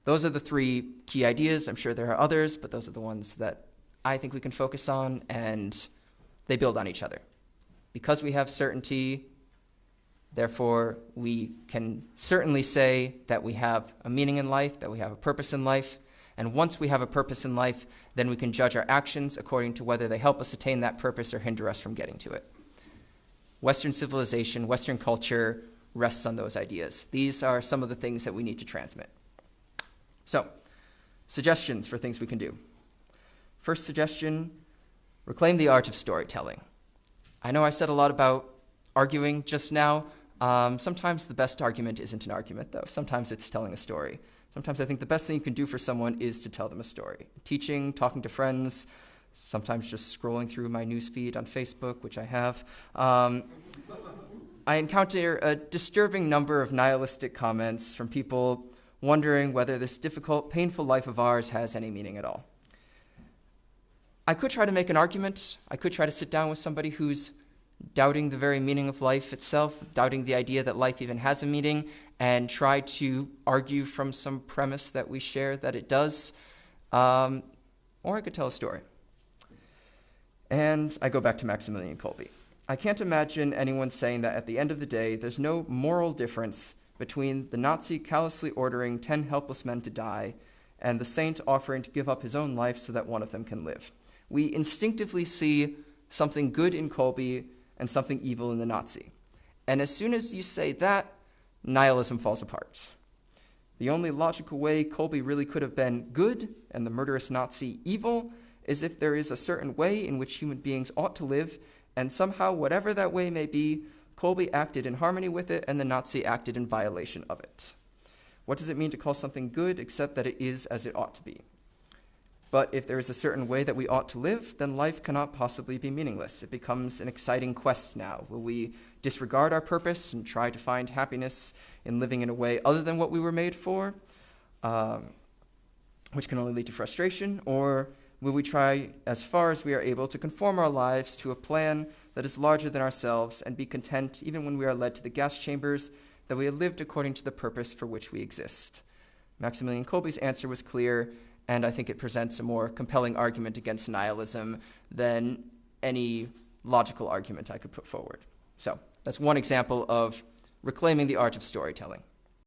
Those are the three key ideas. I'm sure there are others, but those are the ones that I think we can focus on, and they build on each other. Because we have certainty, therefore, we can certainly say that we have a meaning in life, that we have a purpose in life. And once we have a purpose in life, then we can judge our actions according to whether they help us attain that purpose or hinder us from getting to it. Western civilization, Western culture rests on those ideas. These are some of the things that we need to transmit. So, suggestions for things we can do. First suggestion, reclaim the art of storytelling. I know I said a lot about arguing just now. Sometimes the best argument isn't an argument, though. Sometimes it's telling a story. Sometimes I think the best thing you can do for someone is to tell them a story. Teaching, talking to friends, sometimes just scrolling through my newsfeed on Facebook, which I have. I encounter a disturbing number of nihilistic comments from people wondering whether this difficult, painful life of ours has any meaning at all. I could try to make an argument. I could try to sit down with somebody who's doubting the very meaning of life itself, doubting the idea that life even has a meaning, and try to argue from some premise that we share that it does. Or I could tell a story. And I go back to Maximilian Kolbe. I can't imagine anyone saying that at the end of the day, there's no moral difference between the Nazi callously ordering 10 helpless men to die and the saint offering to give up his own life so that one of them can live. We instinctively see something good in Kolbe and something evil in the Nazi. And as soon as you say that, nihilism falls apart. The only logical way Kolbe really could have been good and the murderous Nazi evil is if there is a certain way in which human beings ought to live, and somehow, whatever that way may be, Kolbe acted in harmony with it, and the Nazi acted in violation of it. What does it mean to call something good except that it is as it ought to be? But if there is a certain way that we ought to live, then life cannot possibly be meaningless. It becomes an exciting quest now. Will we disregard our purpose and try to find happiness in living in a way other than what we were made for, which can only lead to frustration? Or will we try as far as we are able to conform our lives to a plan that is larger than ourselves and be content, even when we are led to the gas chambers, that we have lived according to the purpose for which we exist? Maximilian Kolbe's answer was clear, and I think it presents a more compelling argument against nihilism than any logical argument I could put forward. So that's one example of reclaiming the art of storytelling.